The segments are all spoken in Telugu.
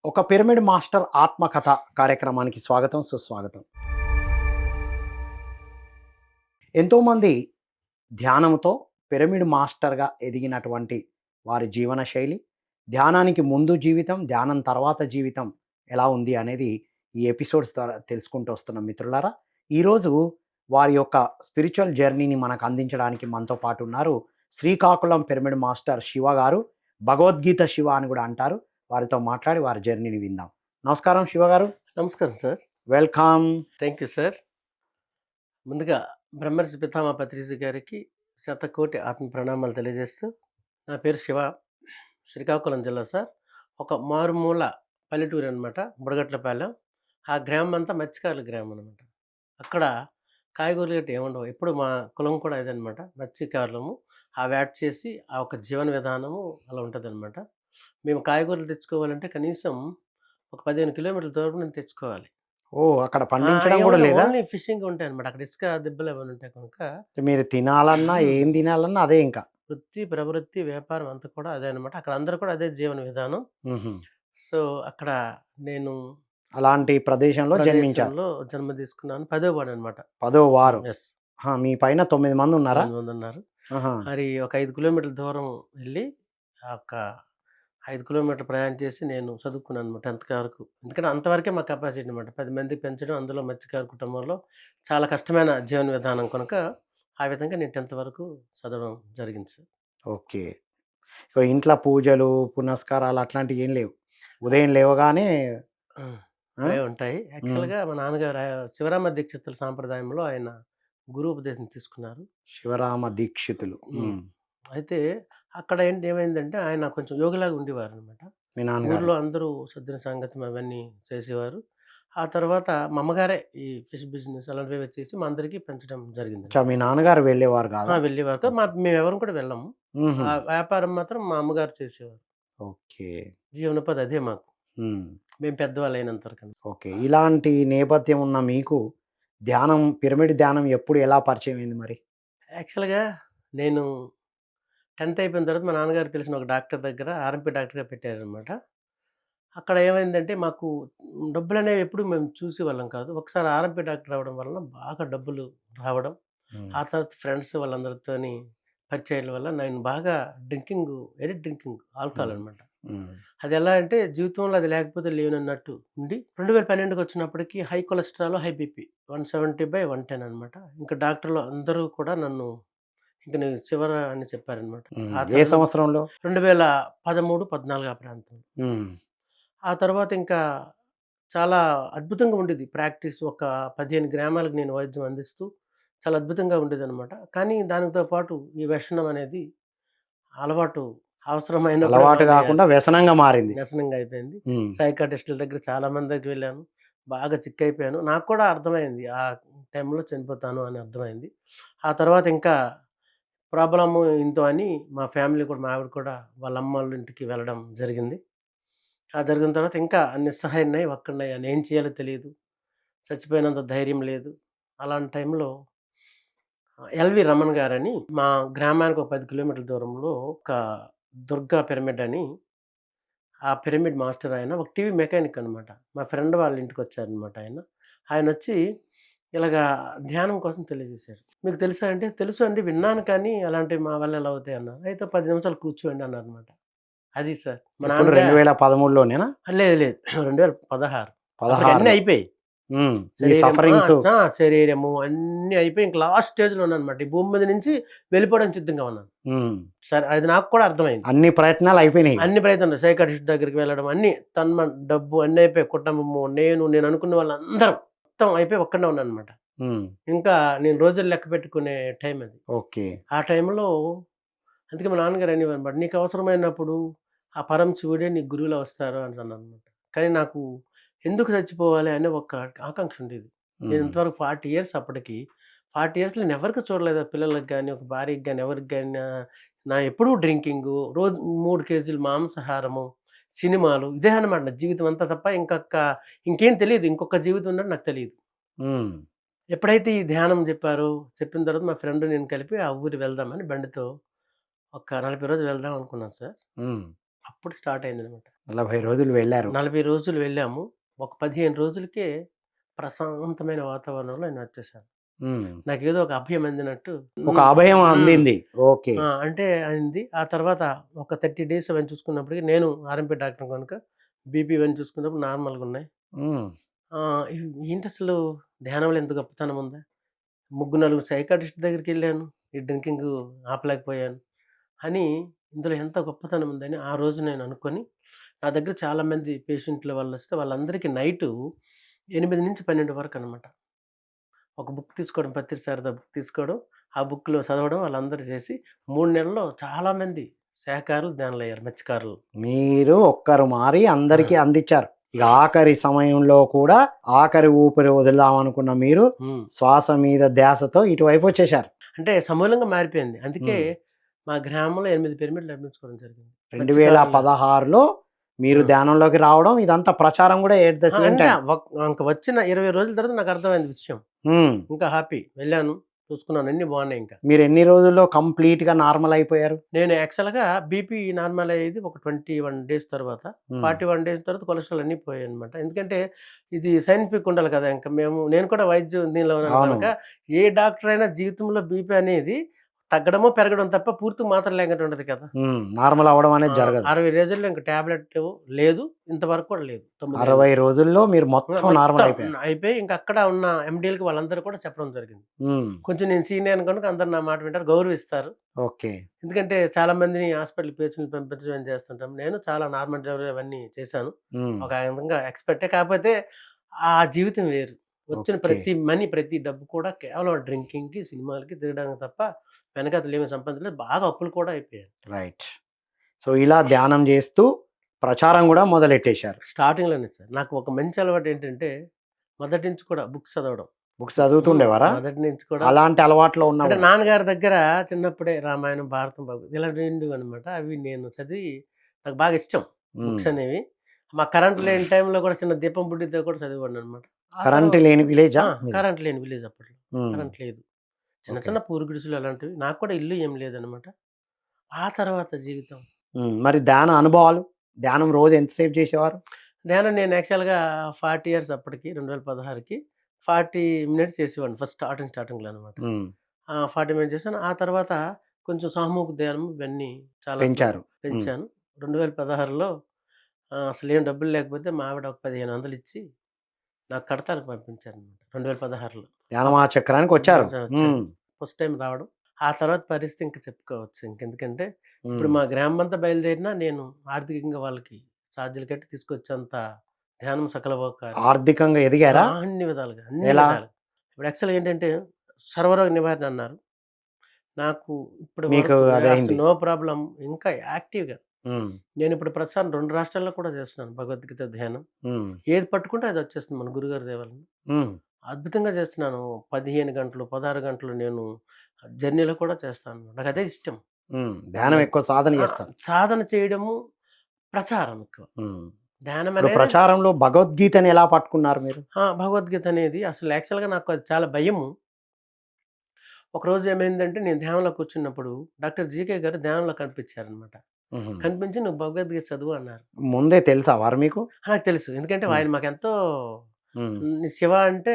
ఒక పిరమిడ్ మాస్టర్ ఆత్మకథ కార్యక్రమానికి స్వాగతం, సుస్వాగతం. ఎంతోమంది ధ్యానంతో పిరమిడ్ మాస్టర్‌గా ఎదిగినటువంటి వారి జీవన శైలి, ధ్యానానికి ముందు జీవితం, ధ్యానం తర్వాత జీవితం ఎలా ఉంది అనేది ఈ ఎపిసోడ్స్ ద్వారా తెలుసుకుంటూ వస్తున్నాం మిత్రులారా. ఈరోజు వారి యొక్క స్పిరిచ్యువల్ జర్నీని మనకు అందించడానికి మనతో పాటు ఉన్నారు శ్రీకాకుళం పిరమిడ్ మాస్టర్ శివ గారు. భగవద్గీత శివ అని కూడా అంటారు. వారితో మాట్లాడి వారి జర్నీని విందాం. నమస్కారం శివ గారు. నమస్కారం sir. Welcome. Thank you sir. ముందుగా బ్రహ్మర్షి పితామహ పత్రిజీ గారికి శతకోటి ఆత్మ ప్రణామాలు తెలియజేస్తూ, నా పేరు శివ, శ్రీకాకుళం జిల్లా సార్. ఒక మారుమూల పల్లెటూరు అనమాట, బుడగట్లపాలెం. ఆ గ్రామం అంతా మత్స్యకారుల గ్రామం అనమాట. అక్కడ కాయగూరలు గట్రా ఏముండవు. ఎప్పుడు మా కులం కూడా ఇదనమాట, మత్స్యకారులము. ఆ వేట చేసి ఆ ఒక జీవన విధానము అలా ఉంటుందన్నమాట. మేము కాయగూరలు తెచ్చుకోవాలంటే కనీసం ఒక 15 కిలోమీటర్ల దూరం నుంచి తెచ్చుకోవాలి. ఓహ్! అక్కడ పండించడం కూడా లేదా? ఓన్లీ ఫిషింగ్ ఉంటాయన్నమాట. అక్కడ ఇసుక దిబ్బలు ఏమైనా ఉంటాయి కనుక మీరు తినాలన్నా, ఏం తినాలన్నా అదే ఇంకా. వృత్తి, ప్రవృత్తి, వ్యాపారం అంతా కూడా అదే అనమాట. అక్కడ అందరూ కూడా అదే జీవన విధానం. హుహు. సో, అక్కడ నేను అలాంటి ప్రదేశంలో జన్మించారు. ప్రదేశంలో జన్మ తీసుకున్నాను. 10వ వాడనమాట. 10వ వారు. యెస్. మీ పైన 9 మంది ఉన్నారా? 9 మందున్నారు. ఆహా! మరి ఒక 5 కిలోమీటర్ల దూరం వెళ్ళి, ఆ ఒక 5 కిలోమీటర్లు ప్రయాణం చేసి నేను చదువుకున్నాననమాట 10థ్ వరకు. ఎందుకంటే అంతవరకే మా కెపాసిటీ అనమాట. 10 మందికి పెంచడం, అందులో మత్స్యకార కుటుంబంలో చాలా కష్టమైన జీవన విధానం కనుక, ఆ విధంగా నేను 10థ్ వరకు చదవడం జరిగింది సార్. ఓకే. ఇక ఇంట్ల పూజలు, పునస్కారాలు అట్లాంటివి ఏం లేవు. ఉదయం లేవగానే ఆ! ఆ? అవే ఉంటాయి. హ్మ్. యాక్చువల్‌గా మా నాన్నగారు శివరామ దీక్షితుల సాంప్రదాయంలో ఆయన గురూపదేశం తీసుకున్నారు. శివరామ దీక్షితులు. హ్మ్. హ్మ్. అయితే అక్కడ ఏమైందంటే ఆయన కొంచెం యోగిలాగా ఉండేవారనమాట. మీ నాన్నగారు. ఊర్లో అందరూ సజ్జన సంగతం అవన్నీ చేసేవారు. ఆ తర్వాత మా అమ్మగారే ఈ ఫిష్ బిజినెస్ అలాంటివి చేసి మా అందరికీ పెంచడం జరిగిందనమాట. మీ నాన్నగారు వెళ్ళేవారు కాదా? వెళ్ళేవారు. మేమెవరం కూడా వెళ్ళము. హుహు. ఆ వ్యాపారం మాత్రం మా అమ్మగారు చేసేవారు. ఓకే. జీవనోపాధి అదే మాకు. హ్మ్. మేము పెద్దవాళ్ళయినంత వరకని. ఓకే. ఇలాంటి నేపథ్యం ఉన్న మీకు ధ్యానం, పిరమిడ్ ధ్యానం ఎప్పుడు ఎలా పరిచయం అయింది మరి? యాక్చువల్‌గా నేను 10థ్ అయిపోయిన తర్వాత మా నాన్నగారికి తెలిసిన ఒక డాక్టర్ దగ్గర ఆర్ఎంపీ డాక్టర్‌గా పెట్టారనమాట. అక్కడ ఏమైందంటే మాకు డబ్బులనేవి ఎప్పుడు మేము చూసేవాళ్ళం కాదు. ఒకసారి ఆర్ఎంపీ డాక్టర్ అవ్వడం వలన బాగా డబ్బులు రావడం. హ్మ్. ఆ తర్వాత ఫ్రెండ్స్ వాళ్ళందరితోని పరిచయాల వల్ల నేను బాగా ఎడిక్ట్ డ్రింకింగ్ ఆల్కహాల్ హ్మ్. అనమాట. హ్మ్. అది ఎలా అంటే జీవితంలో అది లేకపోతే లేనన్నట్టు ఉండి 2012కి వచ్చినప్పటికి హై కొలెస్ట్రాల్, హై బీపీ 170/110 అనమాట. ఇంకా డాక్టర్లు అందరూ కూడా నన్ను ఇంక నీకు చివర అని చెప్పారనమాట. హ్మ్. ఆ ఏ తరుణం సంవత్సరంలో? 2013, 14 ఆ ప్రాంతంలో. హ్మ్. ఆ తర్వాత ఇంకా చాలా అద్భుతంగా ఉండేది ప్రాక్టీస్. ఒక 15 గ్రామాలకు నేను వైద్యం అందిస్తూ చాలా అద్భుతంగా ఉండేదనమాట. కానీ దానితో పాటు ఈ వ్యసనం అనేది అలవాటు అవసరమైనప్పుడే అలవాటు మానేయాలి. గాకుండా వ్యసనంగా మారింది. వ్యసనంగా అయిపోయింది. హ్మ్. సైకాట్రిస్ట్‌ల దగ్గర చాలా మంది దగ్గరికి వెళ్ళాను. బాగా చిక్కయిపోయాను. నాకు కూడా అర్థమైంది. ఆ టైంలో చనిపోతాను అని అర్థమైంది. ఆ తర్వాత ఇంకా ప్రాబ్లము ఇంతో అని మా ఫ్యామిలీ కూడా మా ఆవిడ కూడా వాళ్ళ అమ్మోళ్ళ ఇంటికి వెళ్ళడం జరిగింది. ఆ జరిగిన తర్వాత ఇంకా నిస్సహాయుడినై ఒక్కడినయ్యాను. ఏం చేయాలో తెలీదు. చచ్చిపోయినంత ధైర్యం లేదు. అలాంటి టైంలో ఎల్‌వి రమణ గారని మా గ్రామానికి ఒక 10 కిలోమీటర్ల దూరంలో ఒక దుర్గా పిరమిడ్ అని ఆ పిరమిడ్ మాస్టర్ ఆయన ఒక టీవీ మెకానిక్ అనమాట. మా ఫ్రెండ్ వాళ్ళ ఇంటికొచ్చారనమాట ఆయన. ఆయనొచ్చి ఇలాగా ధ్యానం కోసం తెలియజేశారు. "మీకు తెలుసా?" అంటే, "తెలుసు అండి. విన్నాను కానీ అలాంటివి మా వల్ల ఎలా అవుతాయి" అన్నా. "అయితే 10 నిమిషాలు కూర్చోండి" అన్నారనమాట. అది సార్. మా ఎప్పుడు నాన్నగా 2013లోనేనా? లేదు లేదు. 2016 అప్పటికి అన్నీ 16లో. అయిపోయాయి. హ్మ్. ఈ శరీరం సఫరింగ్సు. శరీరము అన్నీ అయిపోయి ఇంక లాస్ట్ స్టేజ్‌లో ఉన్నాననమాట. ఈ భూమి మీద నుంచి వెళ్ళిపోవడానికి సిద్ధంగా ఉన్నాను. హ్మ్. సరే అది నాకు కూడా అర్థమైంది. అన్ని ప్రయత్నాలు అయిపోయినాయిగ. అన్ని ప్రయత్నాలు సైకాట్రిస్ట్ దగ్గరికి వెళ్ళడం అన్నీ డబ్బు అన్నీ అయిపోయాయి. కుటుంబము, నేను అనుకున్న వాళ్ళందరూ మొత్తం అయిపోయి ఒక్కడినే ఉన్నాననమాట. హ్మ్. ఇంకా నేను రోజులు లెక్క పెట్టుకునే టైం అది. ఓకే. ఆ టైంలో అందుకే మా నాన్నగారు అనేవారనమాట. "నీకు అవసరమైనప్పుడు ఆ పరమశివుడే నీకు గురువులా వస్తారు" అంటాననమాట. కానీ నాకు ఎందుకు చచ్చిపోవాలి అనే ఒక ఆకాంక్ష ఉండేది. నేను హ్మ్. ఇంతవరకు 40 ఇయర్స్ అప్పటికి. 40 ఇయర్స్‌లో నేను ఎవరికీ చూడలేదు. పిల్లలకి గాని, ఒక భార్యకి గాని, ఎవరికి గాని నా ఎప్పుడూ డ్రింకింగు, రోజు 3 కేజీలు మాంసాహారము, సినిమాలు ఇదే అనమాట నా జీవితం అంతా తప్ప ఇంకేం తెలీదు. ఇంకొక జీవితం ఉన్నట్టు నాకు తెలీదు. హ్మ్. ఎప్పుడైతే ఈ ధ్యానం చెప్పారో, చెప్పిన తర్వాత మా ఫ్రెండ్ నేను కలిపి ఆ ఊరు వెళ్దామని బండితో ఒక 40 రోజులు వెళ్దాం అనుకున్నాను సార్. హ్మ్. అప్పుడు స్టార్ట్ అయిందనమాట. 40 రోజులు వెళ్లారు. 40 రోజులు వెళ్ళాము. ఒక 15 రోజులకే ప్రశాంతమైన వాతావరణంలో నేనొచ్చేసాను. హ్మ్. నాకేదో ఒక అభయం అందినట్టు. ఒక హ్మ్. అభయం హ్మ్. అందింది. ఓకే. అంటే అయింది. ఆ తర్వాత ఒక 30 డేస్ అవన్నీ చూసుకున్నప్పటికి నేను ఆర్ఎంపీ డాక్టర్ కనుక బీపీ ఇవన్నీ చూసుకున్నప్పుడు నార్మల్‌గున్నాయి. హ్మ్. ఏంటసలు ధ్యానంలో ఎంత గొప్పతనం ఉందా? ముగ్గురు, నలుగురు సైకాట్రిస్ట్ దగ్గరికెళ్ళాను. ఈ డ్రింకింగు ఆపలేకపోయాను. అని ఇందులో ఎంత గొప్పతనం ఉందని ఆ రోజు నేను అనుకోని, నా దగ్గర చాలామంది పేషెంట్‌ల వాళ్ళొస్తే వాళ్ళందరికీ నైటు 8-12 వరకనమాట. ఒక బుక్ తీసుకోవడం, పత్రి సారదా బుక్ తీసుకోవడం, ఆ బుక్‌లో చదవడం వాళ్ళందరూ చేసి 3 నెలల్లో చాలామంది శాకాహారులు ధ్యానులయ్యారు, మత్స్యకారులు. మీరు ఒక్కరు మారి ఆ! అందరికీ అందించారు. ఇక ఆఖరి సమయంలో కూడా ఆఖరి ఊపిరి వదులుదామనుకున్న మీరు హ్మ్. శ్వాస మీద ధ్యాసతో ఇటువైపు వచ్చేశారు. అంటే సమూలంగా మారిపోయింది. అందుకే హ్మ్. మా గ్రామంలో 8 పిరమిడ్లు నిర్మించుకోవడం జరిగింది. మత్స్యకారుల 2016లో మీరు ఆ! ధ్యానంలోకి రావడం ఇదంతా ప్రచారం కూడా ఎట్ ద సేమ్ అంటే టైమ్. ఇంక వచ్చిన 20 రోజుల తర్వాత నాకర్థమైంది విషయం. హ్మ్. ఇంకా హ్యాపీ. వెళ్ళాను, చూసుకున్నాను అన్నీ బాగున్నాయి ఇంకా. మీరు ఎన్ని రోజుల్లో కంప్లీట్‌గా నార్మల్ అయిపోయారు? నేను యాక్చువల్‌గా బీపీ నార్మల్ అయ్యేది ఒక 21 డేస్ తర్వాత. హ్మ్. 41 డేస్ తర్వాత కొలెస్ట్రాల్ అన్నీ పోయాయన్నమాట. ఎందుకంటే ఇది సైంటిఫిక్ ఉండాలి కదా! ఇంక నేను కూడా వైద్యం దీనిలో ఉన్నాను అవును. గనక ఏ డాక్టర్ అయినా జీవితంలో బీపీ అనేది తగ్గడమో, పెరగడం తప్ప పూర్తిగా మాత్రలు లేకుండా ఉండదు కదా! హ్మ్. నార్మల్ అవ్వడం అనేది జరగదు. 60 రోజుల్లో ఇంక టాబ్లెట్ లేదు. ఇంతవరకు కూడా లేదు. 9 ఏళ్ళు. 60 రోజుల్లో మీరు మొత్తం నార్మల్ మొత్తం అయిపోయారు. అయిపోయి ఇంక అక్కడ ఉన్న ఎండీలకి వాళ్ళందరూ కూడా చెప్పడం జరిగింది. హ్మ్. కొంచెం నేను సీనియర్‌ని కనుక అందరూ నా మాట వింటారు, గౌరవిస్తారు. ఓకే. ఎందుకంటే చాలా మందిని హాస్పిటల్‌కి పేషెంట్‌ని పంపించడం చేస్తుంటాం. నేను చాలా నార్మల్ డెలివరీ అవన్నీ చేశాను. హ్మ్. ఒక విధంగా ఎక్స్‌పర్టే. కాకపోతే ఆ జీవితం వేరు. వచ్చిన ఓకే. ప్రతి మనీ, ప్రతి డబ్బు కూడా కేవలం డ్రింకింగ్‌కి, సినిమాలకి, తిరగడానికి తప్ప వెనకాతల ఏమి సంపాదన లేదు. బాగా అప్పులు కూడా అయిపోయాయి. రైట్. సో, ఇలా ధ్యానం జేస్తూ ప్రచారం గూడా మొదలెట్టేశారు. స్టార్టింగ్‌లోనే సార్. నాకు ఒక మంచి అలవాటు ఏంటంటే మొదటి నుంచి కూడా బుక్స్ చదవడం. బుక్స్ హ్మ్. చదువుతుండేవారా? మొదటి నుంచి కూడా అలాంటి అలవాట్లో ఉన్నా అంటే గూడా. నాన్నగారి దగ్గర చిన్నప్పుడే రామాయణం, భారతం, భగవద్గీత ఇలాంటివి ఉండేవన్నమాట. అవి నేను చదివి నాకు బాగా ఇష్టం హ్మ్. బుక్స్ అనేవి. మా కరెంట్ లేని టైంలో కూడా చిన్న దీపం బుడ్డితో కూడా చదివేవాడినన్నమాట. ఆ కరెంట్ తర్వాత లేని విలేజా మీది? కరెంట్ లేని విలేజ్ అప్పట్లో. హ్మ్. కరెంట్ లేదు. చిన్న ఓకే. చిన్న పూరి గుడిసెలు అలాంటివి. నాకు కూడా ఇల్లు ఏం లేదన్నమాట. ఆ తర్వాత జీవితం. హ్మ్. మరి ధ్యాన అనుభవాలు? ధ్యానం రోజు ఎంతసేపు జేసేవారు? ధ్యానం నేను యాక్చువల్‌గా 40 ఇయర్స్ అప్పటికి 2016కి 40 మినిట్స్ చేసేవాడిని. ఫస్ట్ స్టార్టింగ్‌లో అనమాట. హ్మ్. 40 మినిట్స్ చేశాను. ఆ తర్వాత కొంచెం సామూహిక ధ్యానం ఇవన్నీ చాలా పెంచారు. హ్మ్. పెంచాను. 2016లో అసలేం డబ్బులు లేకపోతే మా ఆవిడ ఒక 1500 ఇచ్చి నాకు కడతానికి పంపించారనమాట. 2016లో. ధ్యానమా చక్రానికొచ్చారు. వచ్చాను. హ్మ్. ఫస్ట్ టైమ్ రావడం. ఆ తర్వాత పరిస్థితి ఇంక చెప్పుకోవచ్చు. ఇంకెందుకంటే ఇప్పుడు హ్మ్. మా గ్రామమంతా బయలుదేరినా నేను ఆర్థికంగా వాళ్ళకి ఛార్జీలు కట్టి తీసుకొచ్చేంత ధ్యానం సకలమవుకాదు. ఆర్థికంగా ఎదిగారా? అన్ని విధాలుగా, అన్ని ఎలా? విధాలుగా. ఇప్పుడు యాక్చువల్‌గా ఏంటంటే సర్వరోగ నివారణ అన్నారు. నాకు ఇప్పటి మీకు వరకు అసలు అదయింది. నో ప్రాబ్లమ్ ఇంకా యాక్టివ్‌గా. హ్మ్. నేనిప్పుడు ప్రస్తుతం 2 రాష్ట్రాల్లో కూడా చేస్తున్నాను భగవద్గీత ధ్యానం. హ్మ్. ఏది పట్టుకుంటే అది వచ్చేస్తుంది మన గురుగారి దయ వలన. హ్మ్. అద్భుతంగా చేస్తున్నాను. 15 గంటలు, 16 గంటలు నేను జర్నీలో కూడా చేస్తాను. నాకదే ఇష్టం. హ్మ్. ఆ ధ్యానం మధ్య ఎక్కువ సాధన జేస్తారు. సాధన చేయడము, ప్రచారం ఎక్కువ. హ్మ్. ధ్యానం ఇప్పుడు అనేది ప్రచారంలో భగవద్గీతని ఎలా పట్టుకున్నారు మీరు? భగవద్గీత అనేది అసలు యాక్చువల్‌గా నాకు అది చాలా భయము. ఒకరోజు ఏమైందంటే నేను ధ్యానంలో కూర్చున్నప్పుడు డాక్టర్ జీకే గారు ధ్యానంలో కనిపించారనమాట. హుహు. కనిపించి "నువ్వు భగవద్గీత చదువు" అన్నారు. ముందే తెలుసా వారు మీకు? నాకు తెలుసు. ఎందుకంటే హ్మ్. ఆయన మాకెంతో హ్మ్. శివ అంటే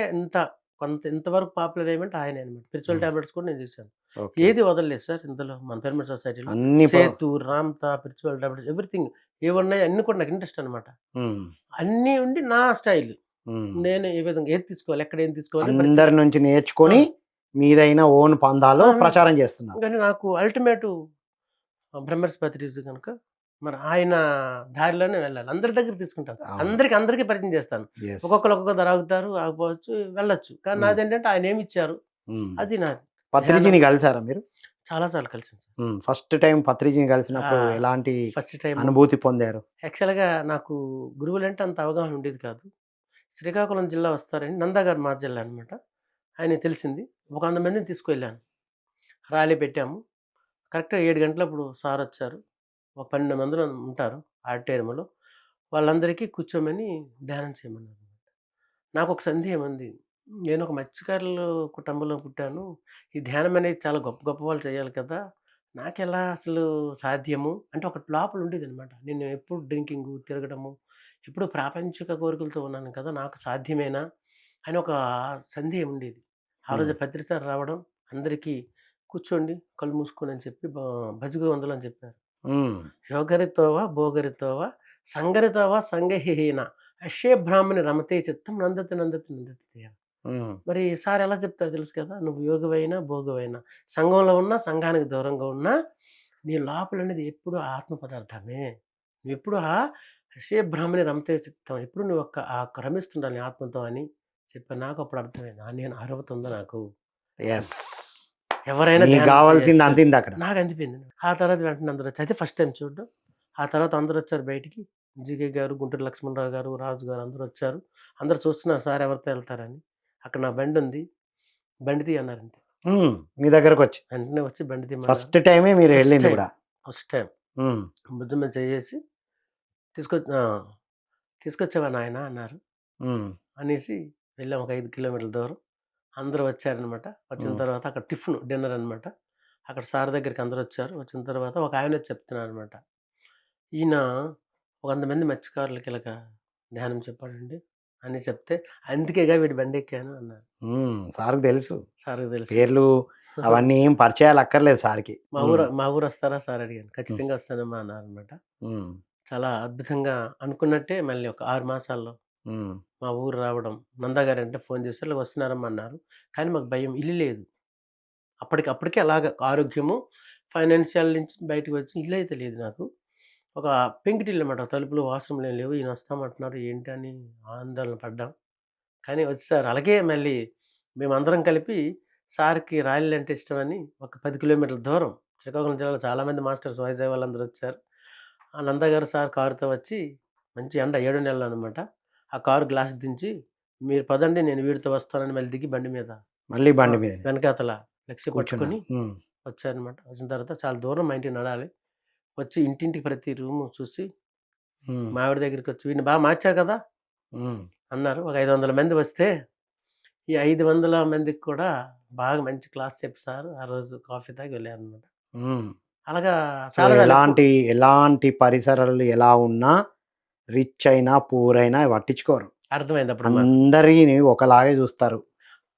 ఇంతవరకు పాపులర్ అయ్యామంటే ఆయనే అనమాట. స్పిరిచువల్ హ్మ్. టాబ్లెట్స్ కూడా నేను చూసాను. ఓకే. ఏది వదలలేదు సార్ ఇందులో మన పిరమిడ్ సొసైటీలో. అన్ని ప సేతు, రామ్తా, స్పిరిచువల్ టాబ్లెట్స్ ఎవ్రీథింగ్ ఏవున్నాయో అన్నీ కూడా నాకు ఇంట్రెస్ట్ అనమాట. హ్మ్. అన్నీ ఉండి నా స్టైల్. హ్మ్. నేను ఏ విధంగా ఏది తీసుకోవాలి, ఎక్కడ ఏం తీసుకోవాలి ప్రతి అందరి నుంచి ఆ! నేర్చుకొని మీదైన ఓన్ పందాలో ఆ! ప్రచారం జేస్తున్నారు. కానీ నాకు అల్టిమేటు బ్రహ్మర్షి పత్రిజీ గనుక మరి ఆయన దారిలోనే వెళ్ళాలి. అందరి దగ్గర తీసుకుంటాను. అవును. అందరికి పరిచయం చేస్తాను. యెస్. ఒక్కొక్కళ్ళు ఒక్కొక్క ధర ఆగుతారు, ఆగిపోవచ్చు, వెళ్ళొచ్చు. కానీ హ్మ్. నాదేంటంటే ఆయనేమిచ్చారు హ్మ్. అది నాది. ధ్యానం పత్రిజిని కలిసారా మీరు? చాలా సార్లు కలిసాను సార్. హ్మ్. ఫస్ట్ టైమ్ పత్రిజిని కలిసినప్పుడు ఆహ్, ఎలాంటి ఫస్ట్ టైము అనుభూతి పొందారు? యాక్చువల్‌గా నాకు గురువులంటే అంత అవగాహన ఉండేది కాదు. శ్రీకాకుళం జిల్లా వస్తారండి. నందా గారు మా జిల్లా అనమాట. ఆయనకి తెలిసింది. ఒక 100 మందిని తీసుకెళ్ళాను. ర్యాలీ పెట్టాము. కరెక్ట్‌గా 7 గంటలప్పుడు సారొచ్చారు. ఒక 12 మందిలో ఉంటారు ఆడిటోరియంలో. వాళ్ళందరికీ కూర్చోమని ధ్యానం చేయమన్నారు. నాకొక సందేహం ఉంది. నేనొక మత్స్యకారులు కుటుంబంలో పుట్టాను. ఈ ధ్యానం అనేది చాలా గొప్ప గొప్ప వాళ్ళు చేయాలి కదా! నాకెలా అసలు సాధ్యము? అంటే ఒకటి లోపల ఉండేదనమాట. నేను ఎప్పుడు డ్రింకింగు, తిరగడము, ఎప్పుడు ప్రాపంచిక కోరికలతో ఉన్నాను కదా! నాకు సాధ్యమేనా? అని ఒక సందేహం ఉండేది. ఆ హ్మ్. రోజు పత్రి సార్ రావడం, అందరికీ కూర్చోండి, కళ్ళు మూసుకోండి అని చెప్పి భజగ వందలు అని చెప్పారు. హ్మ్. యోగరితోవ భోగరితోవ సంగరితోవ సంగహిహీన అశ్యే బ్రాహ్మణి రమతే చిత్తం నందతి నందతి నందతి తేన. హ్మ్. మరి సార్ ఎలా చెప్తారో తెలుసు కదా! నువ్వు యోగివైనా, భోగివైనా, సంఘంలో ఉన్నా, సంఘానికి దూరంగా ఉన్నా, నీ లోపలనేది ఎప్పుడు ఆత్మ పదార్థమే. నువ్వెప్పుడు "హర్షే బ్రాహ్మణి రమతే చిత్తం" ఎప్పుడు నువ్వు రమిస్తుండాలి నీ ఆత్మతో అని చెప్పారు. నాకు అప్పుడు అర్థమైంది. నేను అర్హత ఉందా నాకు అని. యెస్. ఎవరైనా మీకు ధ్యానం గావాల్సింది చేయొచ్చు. అందిందక్కడ. నాకు అనిపించింది. ఆ తర్వాత వెంటనే అందరొచ్చి అయితే ఫస్ట్ టైమ్ చూడడం. ఆ తర్వాత అందరొచ్చారు బయటికి. జీకే గారు, గుంటూరు లక్ష్మణరావు గారు, రాజు గారు అందరొచ్చారు. అందరూ చూస్తున్నారు సార్ ఎవరితో ఎళ్తారని. అక్కడ నా బండుంది. బండి తీయి అన్నారంతే. హ్మ్. మీ దగ్గరకొచ్చి. వెంటనే వచ్చి బండి తీయమన్నారు. ఫస్ట్ టైమే మీరు ఫస్ట్ ఎళ్ళింది టైమ్, గూడా. ఫస్ట్ టైమ్ హ్మ్. భుజం మీద చెయ్యేసి ఆ! "తీసుకొచ్చావా నాయనా" అన్నారు. హ్మ్. అనేసి వెళ్ళాం ఒక 5 కిలోమీటర్ల దూరం. అందరూ వచ్చారనమాట. వచ్చిన హ్మ్. తర్వాత అక్కడ డిన్నర్ అనమాట. అక్కడ సార్ దగ్గరికి అందరొచ్చారు. వచ్చిన తర్వాత ఒక ఆయనొచ్చి చెప్తున్నారనమాట. "ఈయన ఒక 100 మంది మత్స్యకారులకి ఇలాగ ధ్యానం చెప్పాడండి" అని చెప్తే, "అందుకేగా వీడి బండెక్కాను" అన్నారు. హ్మ్. సార్‌కి తెలుసు. సార్‌కి తెలుసు. పేర్లు అవన్నీ ఏం పరిచయాలక్కర్లేదు సార్‌కి. హ్మ్. మా ఊరొస్తారా సార్ అడిగాను. హ్మ్. ఖచ్చితంగా వస్తానమ్మా అన్నారనమాట. హ్మ్. చాలా అద్భుతంగా అనుకున్నట్టే మళ్ళీ ఒక 6 మాసాల్లో హ్మ్. మా ఊరు రావడం. నందా గారంటే ఫోను చేశారు. "ఇలా వస్తున్నారమ్మా" అన్నారు. కానీ మాకు భయం. ఇల్లు లేదు. అప్పటికే అలాగా ఆరోగ్యము, ఫైనాన్షియల్ నుంచి బయటకి వచ్చి ఇల్లయితే లేదు నాకు. ఒక పెంకుటిల్లనమాట. తలుపులు, వాష్‌రూమ్‌లేం లేవు. ఈయన వస్తామంటున్నారు ఏంటని ఆందోళన పడ్డాం. కానీ వచ్చేసారు. అలాగే మళ్ళీ మేమందరం కలిపి సార్‌కి రాయలంటే ఇష్టమని ఒక 10 కిలోమీటర్ల దూరం శ్రీకాకుళం జిల్లాలో చాలామంది మాస్టర్స్ వైజాగ్ వాళ్ళందరూ వచ్చారు. ఆ నందా గారు సార్ కారుతో వచ్చి మంచి ఎండ 7 నెలలు అనమాట. ఆ కారు గ్లాస్ దించి "మీరు పదండి నేను వీడితో వస్తానని" మళ్ళీ దిగి బండి మీద మళ్ళీ ఆ! బండి మీదనే వెనకాతల ఫ్లెక్సీ పట్టుకొని కూర్చున్నారు. హ్మ్. వచ్చారనమాట. వచ్చిన తర్వాత చాలా దూరం మా ఇంటికి నడాలి. వచ్చి ఇంటింటికి ప్రతి రూము చూసి హ్మ్. మా ఆవిడ దగ్గరికొచ్చి "వీడిని బాగా మార్చావు కదా!" హ్మ్. అన్నారు. ఒక 500 మంది వస్తే, ఈ 500 మందికి కూడా బాగా మంచి క్లాస్ చెప్పి సారు ఆ రోజు కాఫీ తాగి వెళ్ళారనమాట. హ్మ్. అలాగా సో, చాలా సార్లు ఎలాంటి పరిసరాలు ఎలా ఉన్నా రిచ్ అయినా, పూర్ అయినా పట్టించుకోరు. అర్థమైందప్పుడు మాకు. అందరిని ఒకలాగే జూస్తారు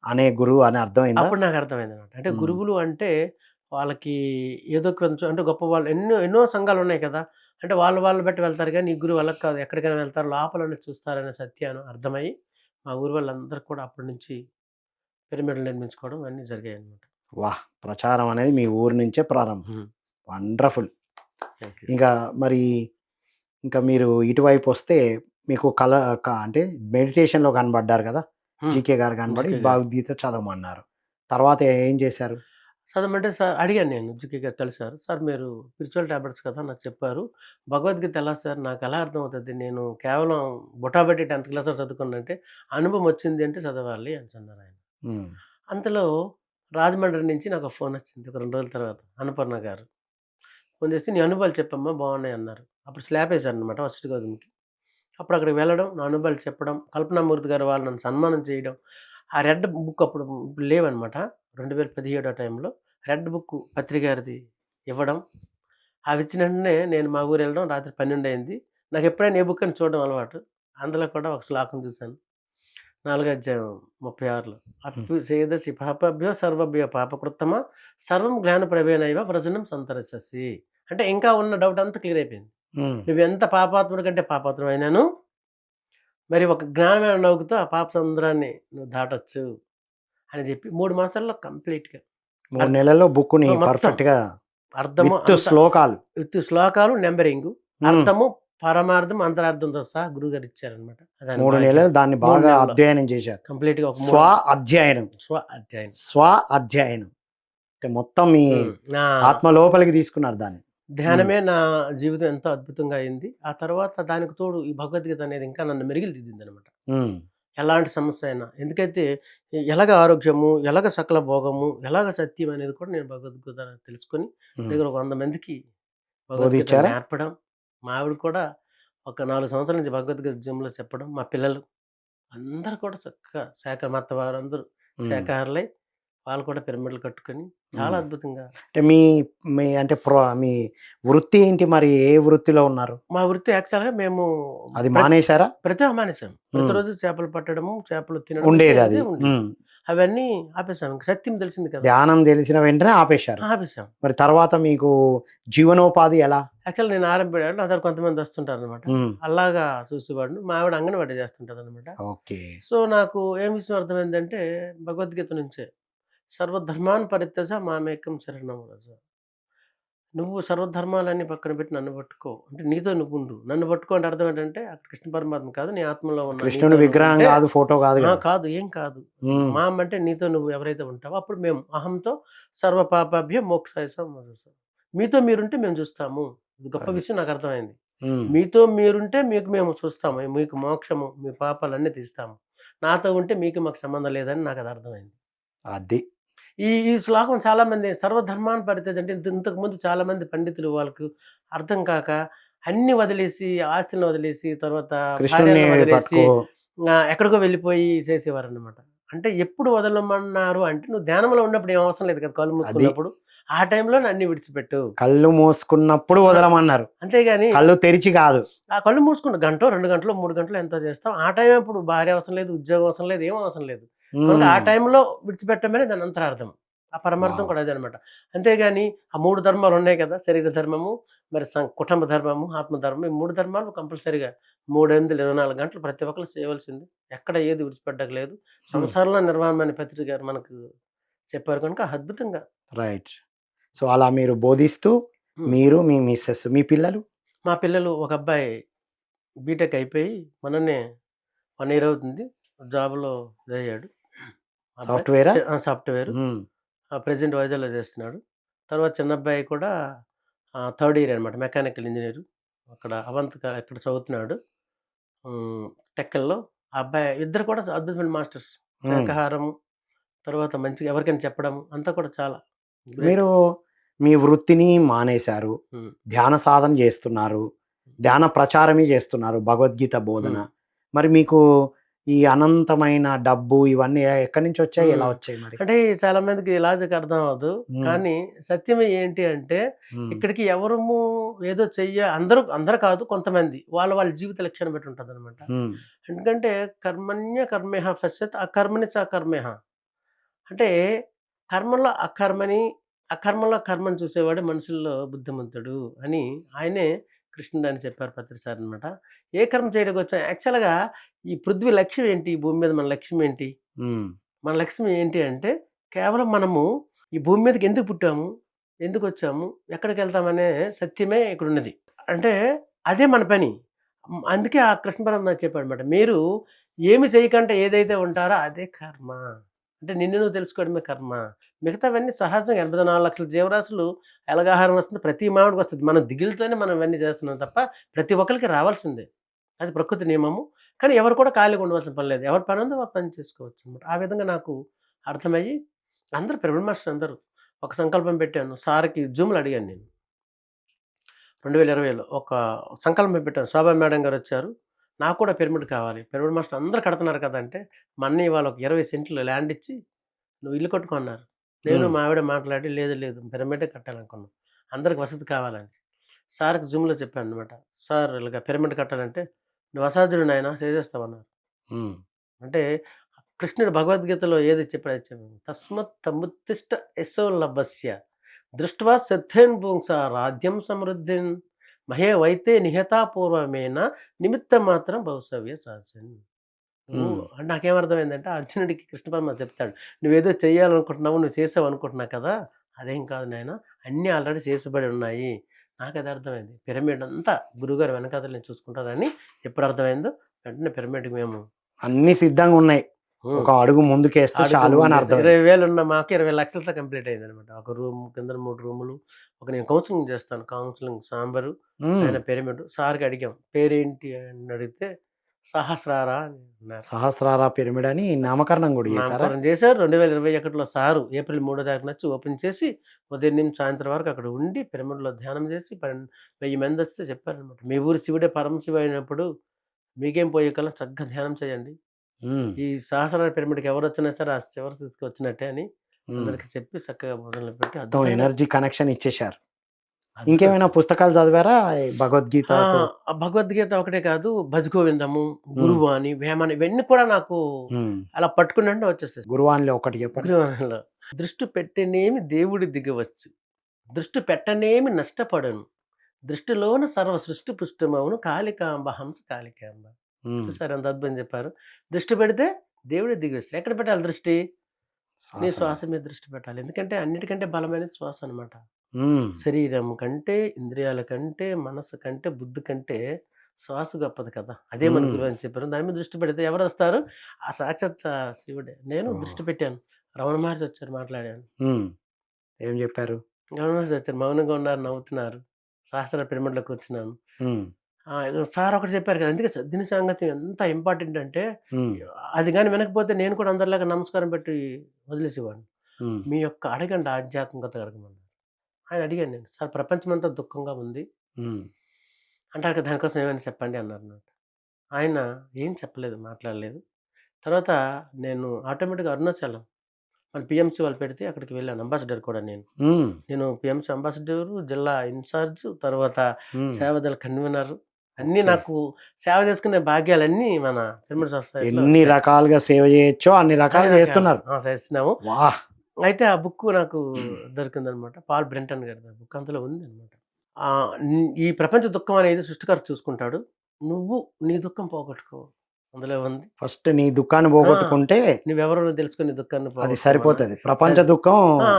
అనే గురువు అని అర్థమైందా? అప్పుడు నాకర్థమైందనమాట. అంటే హ్మ్. గురువులు అంటే వాళ్ళకి ఏదో కొంచెం అంటే గొప్పవాళ్ళు ఎన్నో ఎన్నో సంఘాలున్నాయి కదా! అంటే వాళ్ళు బట్టి వెళ్తారు గానీ, ఈ గురువు అలా కాదు. ఎక్కడికైనా వెళ్తారు లోపలుండి చూస్తారనే సత్యాన్ని అర్థమయ్యి, మా ఊరు వాళ్ళందరూ కూడా అప్పటి నుంచి పిరమిడ్‌లు నిర్మించుకోవడం అన్నీ జరిగాయనమాట. వాహ్! ప్రచారం అనేది మీ ఊరు నుంచే ప్రారంభం. హ్మ్. వండర్‌ఫుల్. Thank you. ఇంకా మరి ఇంకా మీరు ఇటువైపొస్తే మీకు అంటే మెడిటేషన్‌లో కనబడ్డారు గదా! హ్మ్. జీకే గారు కనబడి జీకే గారు. భగవద్గీత చదవమన్నారు. తర్వాత ఏం చేశారు? చదవమంటే సార్ అడిగాను నేను జీకే గారు కలిసారు. సార్ మీరు స్పిరిచువల్ టాబ్లెట్స్ కదా నాకు చెప్పారు. భగవద్గీత ఎలా సార్ నాకెలా అర్థమవుతది? నేను కేవలం బుటాబెట్టి 10థ్ క్లాస్ వరకు చదువుకున్నానంటే, అనుభవం వచ్చింది అంటే చదవాలి అనేసన్నారాయన. హ్మ్. అంతలో రాజమండ్రి నుంచి నాకు ఫోనొచ్చింది ఒక 2 రోజుల తర్వాత. అన్నపూర్ణ గారు. ఫోన్ చేసి "నీ అనుభవాలు చెప్పమ్మా బావున్నాయన్నారు." అప్పుడు స్లాబ్ ఏసారనమాట ఫస్ట్ గోధుమకి. అప్పుడు అక్కడికి వెళ్ళడం, నా అనుభవాలు చెప్పడం, కల్పనామూర్తి గారు వాళ్ళు నన్ను సన్మానం చేయడం. ఆ రెడ్ బుక్ అప్పుడు లేవనమాట. 2017 ఆ టైంలో. రెడ్ బుక్ పత్రి గారిది ఇవ్వడం. అవిచ్చిన వెంటనే నేను మా ఊరెళ్ళడం రాత్రి 12 అయింది. నాకెప్పుడైనా ఏ బుక్ అని చూడడం అలవాటు. అందులో కూడా ఒక శ్లోకం చూశాను. 4 అధ్యాయం 36లో హ్మ్. అప్యసేదసి పాపభ్యో సర్వభ్యో పాపకృత్తమా సర్వం జ్ఞానప్రవేణైవ వ్రజనం సంతరస్యసి. అంటే ఇంకా ఉన్న డౌట్ అంతా క్లియర్ అయిపోయింది. హ్మ్. నువ్వెంత పాపాత్ముడి కంటే పాపాత్ముడైనాను మరి ఒక జ్ఞానమైన నౌకతో ఆ పాప సముద్రాన్ని నువ్వు దాటొచ్చు అని చెప్పి 3 మాసాల్లో కంప్లీట్‌గా 3 అర్థ్ నెలల్లో బుక్కుని మొత్తం పర్ఫెక్ట్‌గా అర్థము విత్ అంతా శ్లోకాలు. విత్ శ్లోకాలు, నంబరింగు, హ్మ్. అర్థము, పరమార్థం, అంతరార్థంతో సహా గురువుగారు ఇచ్చారనమాట. దాని 3 భాగ్యం. నెలలు దాన్ని 3 బాగా నెలల్లో అధ్యయనం చేశారు. కంప్లీట్‌గా ఒక స్వ 3 అధ్యయనం. అధ్యాయం. స్వ అధ్యయనం. అంటే మొత్తం మీ నా ఆత్మ లోపలికి తీసుకున్నారు దాన్ని. హ్మ్. ధ్యానమే నా జీవితం ఎంతో అద్భుతంగా అయింది. ఆ తర్వాత దానికి తోడు ఈ భగవద్గీత అనేది ఇంకా నన్ను మెరుగులు దిద్దిందనమాట. హ్మ్. ఎలాంటి సమస్య అయినా. ఎందుకైతే ఎలాగ ఆరోగ్యము, ఎలాగ సకల భోగము, ఎలాగ సత్యం అనేది కూడా నేను భగవద్గీత తెలుసుకొని హ్మ్. దగ్గర ఒక 100 మందికి భగవద్గీత బోధిచ్చారా? నేర్పడం. మా ఆవిడ కూడా ఒక 4 సంవత్సరాల నుంచి భగవద్గీత జిమ్‌లో చెప్పడం. మా పిల్లలు అందరూ కూడా చక్కగా మా అత్తవారందరూ హ్మ్. శాకాహారులై వాళ్ళు కూడా పిరమిడ్‌లు కట్టుకొని చాలా హ్మ్. అద్భుతంగా. అంటే మీ మీ అంటే మీ వృత్తి ఏంటి మరి? ఏ వృత్తిలో ఉన్నారు? మా వృత్తి యాక్చువల్‌గా మేము అది ప్రత్ మానేశారా? మానేసాం. హ్మ్. ప్రతిరోజు చేపలు పట్టడము, చేపలు తినడం ఉండేదది. ఇదే ఉండేది. హ్మ్. అవన్నీ ఆపేసాం. ఇంక సత్యం తెలిసింది కదా! ధ్యానం తెలిసిన వెంటనే ఆపేశారు. ఆపేసాం. మరి తర్వాత మీకు జీవనోపాధి ఎలా? యాక్చువల్‌గా నేను ఆరంభించాను. నా దగ్గర కొంతమంది వస్తుంటారనమాట. హ్మ్. అలాగా చూసేవాడిని. మా ఆవిడ అంగన్‌వాడీ చేస్తుంటదనమాట. ఓకే. సో, నాకు ఏం విషయం అర్థమైందంటే భగవద్గీత నుంచే సర్వధర్మాన్ పరిత్యజ మామేకం శరణం వ్రజ. నువ్వు సర్వధర్మాలన్నీ పక్కన పెట్టి నన్ను పట్టుకో. అంటే నీతో నువ్వుండు. నన్ను పట్టుకో అంటే అర్థం ఏంటంటే అక్కడ కృష్ణ పరమాత్మ కాదు. నీ ఆత్మలో ఉన్న కృష్ణుని నీతో విగ్రహం నువ్వుంటే గాదు, ఫోటో గాదు గదా! కాదు. ఏం కాదు. హ్మ్. మాం అంటే నీతో నువ్వు ఎవరైతే ఉంటావో అప్పుడు మేము అహంతో సర్వ పాపాభ్య మోక్షాయ సమజస. మీతో మీరుంటే మేము చూస్తాము. ఇది గొప్ప అది. విషయం నాకర్థమైంది. హ్మ్. మీతో మీరుంటే మీకు మేము చూస్తాము. మీకు మోక్షము, మీ పాపాలన్నీ తీస్తాము. నాతో ఉంటే మీకు మాకు సంబంధం లేదని నాకది అర్థమైంది. అది. ఈ ఈ శ్లోకం చాలామంది సర్వధర్మాన్ని పరిత్యజ అంటే ఇంతకుముందు చాలామంది పండితులు వాళ్ళకు అర్థం కాక అన్నీ వదిలేసి, ఆస్తులను వదిలేసి, తర్వాత కృష్ణుడిని భార్యలను వదిలేసి పట్టుకో ఎక్కడికో వెళ్ళిపోయి చేసేవారనమాట. అంటే ఎప్పుడు వదలమన్నారు అంటే నువ్వు ధ్యానంలో ఉన్నప్పుడు ఏం అవసరం లేదు కదా! కళ్ళు అది. మూసుకున్నప్పుడు. ఆ టైంలోనే అన్నీ విడిచిపెట్టు. కళ్ళు మూసుకున్నప్పుడు ఆ! వదలమన్నారు. అంతేగాని కళ్ళు తెరిచి గాదు. ఆ కళ్ళు మూసుకుంటా గంటో, 2 గంటలో, 3 గంటలో ఎంతో చేస్తాం. ఆ టైం అప్పుడు భార్య అవసరం లేదు, ఉద్యోగం అవసరం లేదు, ఏం అవసరం లేదు. కనుక ఆ హ్మ్. టైంలో విడిచిపెట్టమనే దాని అంతరార్థం. ఆ పరమార్థం వావ్! కూడా అదే అనమాట. అంతేగాని ఆ 3 ధర్మాలున్నాయి కదా! శరీర ధర్మము, మరి కుటుంబ ధర్మము, ఆత్మధర్మం. ఈ 3 ధర్మాలు కంపల్సరీగా 324 గంటలు ప్రతి ఒక్కళ్ళు చేయవలసింది. ఎక్కడ ఏది విడిచిపెట్టక లేదు. హ్మ్. సంసారంలో నిర్వాణం అనే పత్రిక గారు మనకు చెప్పారు కనుక అద్భుతంగా రైట్. సో, అలా మీరు బోధిస్తూ హ్మ్. మీరు, మీ మిసెస్, మీ పిల్లలు? మా పిల్లలు ఒక అబ్బాయి బీటెక్ అయిపోయి మొన్ననే 1 ఇయర్ అవుతుంది. జాబ్‌లో ఇదయ్యాడు. అబ్బాయి సాఫ్ట్‌వేరా? సాఫ్ట్‌వేరు. హ్మ్. ప్రెజెంట్ వైజాగ్‌లో చేస్తున్నాడు. తర్వాత చిన్నబ్బాయి కూడా థర్డ్ ఇయర్ అనమాట. Mechanical engineer. అక్కడ అవంతిక ఎక్కడ చదువుతున్నాడు. హ్మ్. టెక్కల్లో. ఆ అబ్బాయి ఇద్దరు కూడా అద్భుతమైన మాస్టర్స్. హ్మ్. శాకాహారం, తర్వాత మంచిగా ఎవరికైనా చెప్పడం అంతా కూడా చాలా గ్రేట్. మీరు మీ వృత్తిని మానేశారు. హ్మ్. ధ్యాన సాధన జేస్తున్నారు. ధ్యాన ప్రచారమే జేస్తున్నారు. భగవద్గీత బోధన. హ్మ్. మరి మీకు ఈ అనంతమైన డబ్బు ఇవన్నీ ఎక్కడి నుంచొచ్చాయి? ఎలా హ్మ్. వచ్చాయి మరి? అంటే చాలా మందికి లాజిక్ అర్థం అవ్వదు. హ్మ్. కానీ సత్యం ఏంటి అంటే హ్మ్. ఇక్కడికి ఎవరము ఏదో అందరూ కాదు కొంతమంది. వాళ్ళ జీవిత లక్ష్యాన్ని బట్టి ఉంటదనమాట. హ్మ్. ఎందుకంటే కర్మణ్య కర్మేహ పశ్యత్ అకర్మణి చ కర్మేహ. అంటే కర్మలో అకర్మని, అకర్మలో కర్మని చూసేవాడే మనుషుల్లో బుద్ధిమంతుడు అని ఆయనే కృష్ణుడని చెప్పారు పత్రిసారి అనమాట. ఏ కర్మ చేయడానికొచ్చాం యాక్చువల్‌గా ఈ పృథ్వీ లక్ష్యం ఏంటి? ఈ భూమి మీద మన లక్ష్యం ఏంటి? హ్మ్. మన లక్ష్యం ఏంటి అంటే, కేవలం మనము ఈ భూమి మీదకి ఎందుకు పుట్టాము? ఎందుకొచ్చాము? ఎక్కడికెళ్తామనే సత్యమే ఇక్కడున్నది. అంటే అదే మన పని. అందుకే ఆ కృష్ణ పరమాత్మ చెప్పాడన్నమాట. మీరు ఏమి చేయకుండా ఏదైతే ఉంటారో అదే కర్మ. అంటే నిన్ను నువ్వు తెలుసుకోవడమే కర్మ. మిగతావన్నీ సహజంగా 84,00,000 జీవరాశులు ఎలాగాహారం వస్తుంది ప్రతి మానవుడికొస్తది. మనం దిగులుతోనే మనం ఇవన్నీ చేస్తున్నాం తప్ప ప్రతి ఒక్కళ్ళకి రావాల్సిందే. అది ప్రకృతి నియమము. కానీ ఎవరు కూడా ఖాళీగా ఉండవలసిన పని లేదు. ఎవరి పనుందో వారు పని చేసుకోవచ్చనమాట. ఆ విధంగా నాకు అర్థమయ్యి అందరూ పిరమిడ్ మాస్టర్స్ అందరూ ఒక సంకల్పం పెట్టాను. సార్‌కి జూమ్‌లో అడిగాను నేను. 2020లో ఒక సంకల్పం పెట్టాను. శోభా మేడం గారొచ్చారు. నాకు కూడా పిరమిడ్ కావాలి. పిరమిడ్ మాస్టర్ అందరూ కడుతున్నారు కదా! అంటే మా అన్నయ్య వాళ్ళు ఒక 20 సెంట్లు ల్యాండ్ ఇచ్చి "నువ్వు ఇల్లు కట్టుకో" అన్నారు. నేను హ్మ్. మా ఆవిడ మాట్లాడి లేదు లేదు పిరమిడే కట్టాలనుకున్నాం. అందరికి వసతి కావాలని. సార్‌కి జూమ్‌లో చెప్పాననమాట. సార్ ఇలాగ పిరమిడ్ కట్టాలంటే "నువ్వు అసాధ్యుడు నాయన చేసేస్తావన్నారు." హ్మ్. అంటే కృష్ణుడు భగవద్గీతలో ఏది చెప్పాడో అది చెప్పాడు. తస్మత్ తముత్తిష్ట యశో లభస్య దృష్ట్వా శత్రేన్ పుంస రాజ్యం సమృద్ధిన్ మహే వైతే నిహతా పూర్వమేన నిమిత్త మాత్రం భవిసవ్య సహజన్. నువ్వు హ్మ్. అంటే నాకేమర్థమైందంటే అర్జునుడికి కృష్ణ పరమాత్మ చెప్తాడు. నువ్వేదో చేయాలనుకుంటున్నావు, నువ్వు చేసావు అనుకుంటున్నావు కదా! అదేం కాదు నాయన. అన్నీ ఆల్రెడీ చేసిబడి ఉన్నాయి. నాకది అర్థమైంది. పిరమిడ్ అంతా గురువుగారు వెనకాతల నేను చూసుకుంటారని ఎప్పుడు అర్థమైందో వెంటనే పిరమిడ్‌కి మేము అన్నీ సిద్ధంగున్నాయి. హ్మ్. ఒక అడుగు ముందుకేస్తే అడుగు చాలు అని ముందేసా. అర్థమైంది. 20,000 ఉన్న మాకు 20,00,000తో కంప్లీట్ అయిందనమాట. ఒక రూమ్ కింద 3 రూములు. నేను కౌన్సెలింగ్ చేస్తాను. కౌన్సెలింగ్ సాంబరు, హ్మ్. ఆయన పిరమిడ్. సార్‌కి అడిగాం. పేరేంటి అని అడిగితే సహస్రార అని అన్నారు. సహస్రార పిరమిడ్ అని నామకరణం గూడా చేసారా? నామకరణం చేశారు. 2021లో సారు ఏప్రిల్ 3 తారీఖున వచ్చి ఓపెన్ చేసి ఉదయం నుంచి సాయంత్రం వరకు అక్కడ ఉండి పిరమిడ్‌లో ధ్యానం చేసి 1000 మందొస్తే చెప్పారనమాట. మీ ఊరి శివుడే పరమశివ అయినప్పుడు మీకేం పోయే కాలం చక్కగా ధ్యానం చేయండి. హ్మ్. ఈ సహస్రార పిరమిడ్‌కి ఎవరొచ్చినా సరే ఆ చివరి స్థితికి వచ్చినట్టే అని హ్మ్. అందరికి చెప్పి చక్కగా మొదలుపెట్టి మొత్తం అద్భుతంగా ఎనర్జీ కనెక్షన్ ఇచ్చేశారు. అద్భుతం ఇంకేమైనా సార్. పుస్తకాలు చదివారా? ఈ ఆ! భగవద్గీతతో ఆ భగవద్గీత ఒకటే కాదు, భజగోవిందము, హ్మ్. గురువాణి, వేమన ఇవన్నీ కూడా నాకు హ్మ్. అలా పట్టుకున్నంటే వచ్చేస్తాయి. గురువానిలో ఒకటి చెప్పండి. గురువాణిలో దృష్టి పెట్టనేమి దేవుడి దిగవచ్చు. దృష్టి పెట్టనేమి నష్టపడను. దృష్టిలోన సర్వ సృష్టి పుష్టమవును కాళికాంబ హంస కాళికాంబ. హ్మ్. చూసారా ఎంత అద్భుతం చెప్పారు. దృష్టి పెడితే దేవుడే దిగొస్తాడు. ఎక్కడ పెట్టాలి దృష్టి? నీ శ్వాస మీద. శ్వాస మీద దృష్టి పెట్టాలి. ఎందుకంటే అన్నిటికంటే బలమైనది శ్వాస అనమాట. హ్మ్. శరీరం కంటే, ఇంద్రియాల కంటే, మనస్సు కంటే, బుద్ధి కంటే శ్వాస గొప్పది కదా! అదే మన హ్మ్. గురువు అని చెప్పారు. దాని మీద దృష్టి పెడితే ఎవరొస్తారు? ఆ సాక్షాత్ శివుడే. నేను ఓహ్! దృష్టి పెట్టాను. రమణ మహర్షి వచ్చారు మాట్లాడాను. హ్మ్. ఏం చెప్పారు? రమణ మహర్షి వచ్చారు. మౌనంగా ఉన్నారు, నవ్వుతున్నారు. సహస్ర పిరమిడ్‌లో కూర్చున్నాను. హ్మ్. ఇగో సార్ ఒకటి చెప్పారు కదా! అందుకే సద్దిన సాంగత్యం ఎంత ఇంపార్టెంట్ అంటే, హ్మ్. అది గాని వినకపోతే నేను కూడా అందరిలాగా నమస్కారం పెట్టి వదిలేసేవాడిని. హ్మ్. మీ యొక్క అడగండి ఆధ్యాత్మికత అడగమన్నారు. ఆయన అడిగాను నేను. సార్ ప్రపంచమంతా దుఃఖంగా ఉంది. హ్మ్. అంటారు కదా! దానికోసం ఏమైనా చెప్పండి అన్నారన్నమాట. ఆయన ఏం చెప్పలేదు, మాట్లాడలేదు. తర్వాత నేను ఆటోమేటిక్‌గా అరుణాచలం మన పీఎంసీ వాళ్ళు పెడితే అక్కడికి వెళ్ళాను. అంబాసిడర్ కూడా నేను. హ్మ్. నేను పీఎంసీ అంబాసిడరు, జిల్లా ఇన్‌చార్జ్, తర్వాత హ్మ్. సేవాదళ కన్వీనర్ అన్నీ ఓకే. నాకు సేవ చేసుకునే భాగ్యాలన్నీ మన పిరమిడ్ సొసైటీలో ఎన్ని వచ్చాయి. రకాలుగా సేవ చేయొచ్చో అన్ని అన్ని రకాలు రకాలు చేస్తున్నారు. చేస్తున్నాము. వాహ్! అయితే ఆ బుక్కు నాకు దొరికిందనమాట. పాల్ బ్రెంటన్ గారిది ఆ బుక్ అందులో ఉందనమాట. ఈ ప్రపంచ దుఃఖం అనేది సృష్టికర్త చూసుకుంటాడు. నువ్వు నీ దుఃఖం పోగొట్టుకో. అందులో ఉంది. ఫస్ట్ నీ దుఃఖాన్ని ఆ! పోగొట్టుకుంటే నువ్వెవరో తెలుసుకొని నీ దుఃఖాన్ని అది పోగొట్టుకోమన్నా సరిపోతది. ప్రపంచ సరే. దుఃఖం ఆ!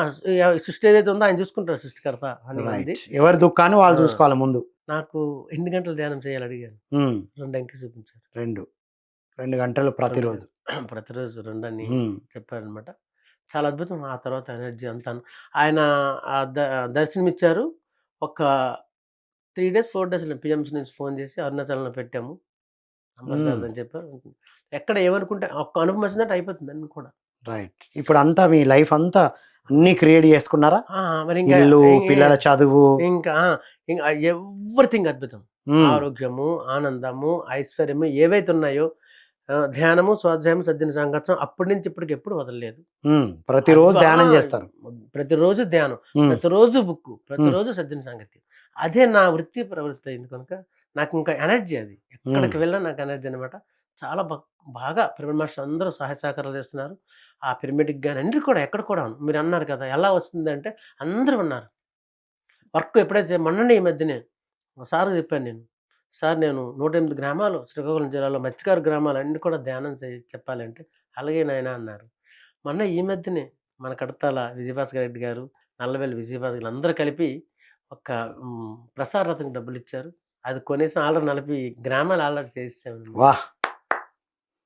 సృష్టి ఏదైతే ఉందో ఆయన చూసుకుంటాడు సృష్టికర్త అని ఉంది. రైట్. ఎవరి దుఃఖాన్ని వాళ్ళు ఆ! చూసుకోవాలి ముందు. నాకు ఎన్ని గంటలు ధ్యానం చేయాలి అడిగాను. హ్మ్. 2 అంకెలు చూపించారు. 2, 2 గంటలు 2 ప్రతిరోజు. గంటలు. ప్రతిరోజు 2 అని హ్మ్. చెప్పారనమాట. చాలా అద్భుతం. ఆ తర్వాత ఎనర్జీ అంతాను. ఆయన ఆహ్, ద దర్శనమిచ్చారు. ఒక 3 డేస్, 4 డేస్‌లో పీఎంసీ నుంచి ఫోన్ చేసి అరుణాచలంలో పెట్టాము. హ్మ్. అంబాసిడర్ అని చెప్పారు. ఎక్కడ ఏమనుకుంటే ఒక్క అనుభవం వచ్చిందంటే అయిపోతుంది అన్నీ కూడా. రైట్. ఇప్పుడంతా మీ లైఫ్ అంతా అన్నీ క్రియేట్ చేసుకున్నారా? ఆ! మరింకా ఇల్లు, ఎ ఎ పిల్లల చదువు. ఇంకా ఇంక ఎవ్రీథింగ్ అద్భుతం. హ్మ్. ఆరోగ్యము, ఆనందము, ఐశ్వర్యము ఏవైతే ఉన్నాయో ధ్యానము, స్వాధ్యాయము, సజ్జన సాంగత్యం అప్పటి నుంచి ఇప్పటికి ఎప్పుడు వదలలేదు. హ్మ్. ప్రతిరోజు ఆ! ధ్యానం చేస్తారు. ప్రతిరోజు ధ్యానం, హ్మ్. ప్రతిరోజు బుక్కు, హ్మ్. ప్రతిరోజు సజ్జన సాంగత్యం. అదే నా వృత్తి ప్రవృత్తి అయింది కనుక నాకింకా ఎనర్జీ అది. హ్మ్. ఎక్కడికి వెళ్ళినా నాకు ఎనర్జీ అనమాట. చాలా బాగా పిరమిడ్ మాస్టర్స్ అందరూ సహాయ సహకారాలు చేస్తున్నారు. ఆ పిరమిడ్‌కి గాని అన్నిటికి కూడా ఎక్కడ కూడాను. మీరన్నారు కదా! ఎలా వస్తుందంటే అందరూ ఉన్నారు. వర్క్ ఎప్పుడైతే మొన్ననే ఈ మధ్యనే మా సార్‌కి చెప్పాను నేను. సార్ నేను 108 గ్రామాలు శ్రీకాకుళం జిల్లాలో మత్స్యకార గ్రామాలన్నీ కూడా ధ్యానం చెప్పాలంటే, అలాగే నాయనా అన్నారు. మొన్న ఈ మధ్యనే మన కడతాల విజయభాస్కర్ రెడ్డి గారు, నల్లవేలి విజయభాస్కర్ వీళ్ళందరూ కలిపి ఒక ప్రసాద రథంకి డబ్బులిచ్చారు. అది కొనేసాం ఆల్రెడీ 40 గ్రామాలు ఆల్రెడీ చేసేసామనమాట. వాహ్!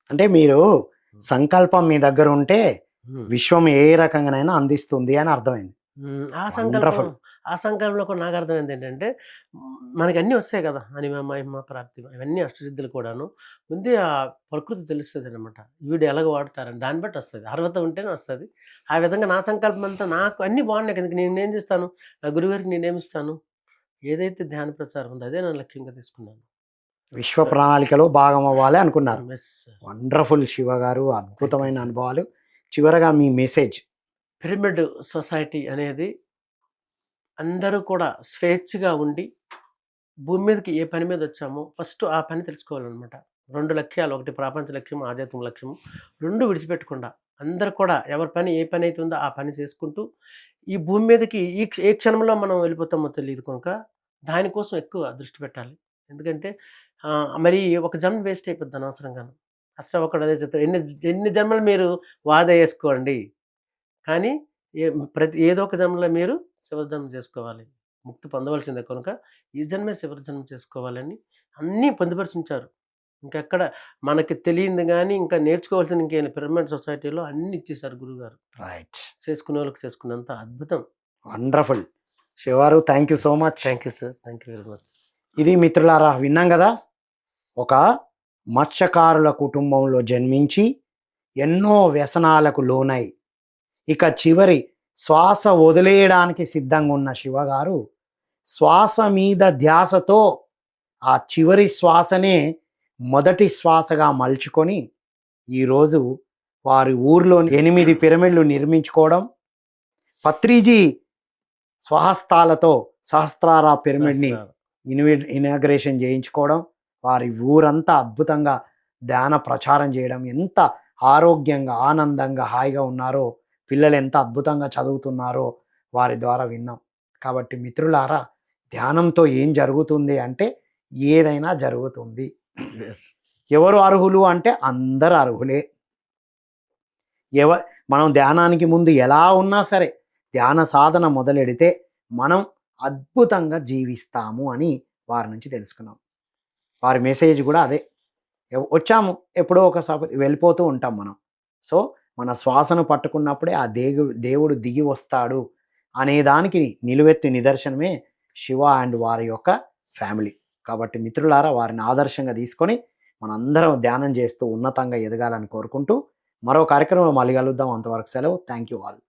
అంటే మీరు హ్మ్. సంకల్పం మీ దగ్గరుంటే హ్మ్. విశ్వం ఏ రకంగానైనా అందిస్తుంది అని అర్థమైంది. హ్మ్. వండర్‌ఫుల్. ఆ సంకల్పంలో కూడా నాకర్థమైందేంటంటే, మనకన్నీ వస్తాయి కదా! అనిమ, మహిమ, ప్రాప్తి ఇవన్నీ అష్టసిద్ధులు కూడాను. ముందే ఆ ప్రకృతి తెలుస్తదనమాట. వీడు ఎలాగ వాడతారని దాన్ని బట్టి వస్తది. అర్హత ఉంటేనే వస్తది. ఆ విధంగా నా సంకల్పం అంతా నాకు అన్నీ బాగున్నాయి కదా! ఇంక నేనేం చేస్తాను? నా గురువుగారికి నేనేమిస్తాను? ఏదైతే ధ్యాన ప్రచారం ఉందో అదే నా లక్ష్యంగా తీసుకున్నాను. విశ్వ ప్ర ప్రణాళికలో భాగమవ్వాలి అనుకున్నారు. Yes sir. వండర్‌ఫుల్ శివ గారు. థాంక్ యూ అద్భుతమైన సార్. అనుభవాలు. చివరగా మీ మెసేజ్. పిరమిడ్ సొసైటీ అనేది అందరూ కూడా స్వేచ్ఛగా ఉండి భూమి మీదకి ఏ పని మీద వచ్చామో ఫస్ట్ ఆ పని తెలుసుకోవాలనమాట. 2 లక్ష్యాలు. ఒకటి ప్రాపంచ లక్ష్యం, ఆధ్యాత్మిక లక్ష్యము. 2 విడిచిపెట్టకుండా అందరూ కూడా ఎవరి పని ఏ పనైతే ఉందో ఆ పని చేసుకుంటూ, ఈ భూమి మీదకి ఏ క్షణంలో మనం వెళ్ళిపోతామో తెలీదు కనుక, దానికోసం ఎక్కువ దృష్టి పెట్టాలి. ఎందుకంటే మరి ఒక జన్మ వేస్ట్ అయిపోద్ది అనవసరంగాను. ఒకడు అదే చెప్తాడు. ఎన్ని జన్మలు మీరు వాదా యేసుకోండి. కానీ ఏ ఏదో ఒక జన్మలో మీరు చివరి జన్మ చేసుకోవాలి. ముక్తి పొందవలసిందే కనుక ఈ జన్మే చివరి జన్మ చేసుకోవాలని అన్నీ పొందుపరిచుంచారు. ఇంకెక్కడ మనకి తెలియంది గానీ, ఇంకా నేర్చుకోవాల్సింది ఇంకేం లేదు. పిరమిడ్ సొసైటీలో అన్నీ ఇచ్చేసారు గురువుగారు. రైట్. చేసుకునేవాళ్ళకి చేసుకున్నంత అద్భుతం. వండర్‌ఫుల్. శివ గారు thank you so much. Thank you sir. Thank you very much. ఇది మిత్రులారా విన్నాం గదా! ఒక మత్స్యకారుల కుటుంబంలో జన్మించి, ఎన్నో వ్యసనాలకు లోనై, ఇక చివరి శ్వాస వదిలేయడానికి సిద్ధంగున్న శివగారు, శ్వాస మీద ధ్యాసతో ఆ చివరి శ్వాసనే మొదటి శ్వాసగా మలుచుకొని, ఈరోజు వారి ఊర్లో 8 పిరమిడ్‌లు నిర్మించుకోవడం, పత్రిజీ స్వహస్తాలతో సహస్రార పిరమిడ్ని శాస్త్రాలు. ఇనాగ్రేషన్ చేయించుకోవడం, వారి ఊరంతా అద్భుతంగా ధ్యాన ప్రచారం చేయడం, ఎంత ఆరోగ్యంగా ఆనందంగా హాయిగా ఉన్నారో, పిల్లలు ఎంత అద్భుతంగా చదువుతున్నారో వారి ద్వారా విన్నాం. కాబట్టి మిత్రులారా, ధ్యానంతో ఏం జరుగుతుంది అంటే ఏదైనా జరుగుతుంది. యెస్. ఎవరు అర్హులు అంటే అందరు అర్హులే. ఎవ మనం ధ్యానానికి ముందు ఎలా ఉన్నా సరే ధ్యాన సాధన మొదలెడితే మనం అద్భుతంగా జీవిస్తాము అని వారి నుంచి తెలుసుకున్నాం. వారి మెసేజ్ కూడా అదే. వచ్చాము ఎప్పుడో ఒకసారి వెళ్ళిపోతూ ఉంటాం మనం. సో మన శ్వాసను పట్టుకున్నప్పుడే ఆ దేవుడు దిగి వస్తాడు అనే దానికి నిలువెత్తి నిదర్శనమే శివ అండ్ వారి యొక్క ఫ్యామిలీ. కాబట్టి మిత్రులారా, వారిని ఆదర్శంగా తీసుకొని మనందరం ధ్యానం చేస్తూ ఉన్నతంగా ఎదగాలని కోరుకుంటూ మరో కార్యక్రమంలో మళ్ళీ కలుద్దాం. అంతవరకు సెలవు. Thank you all.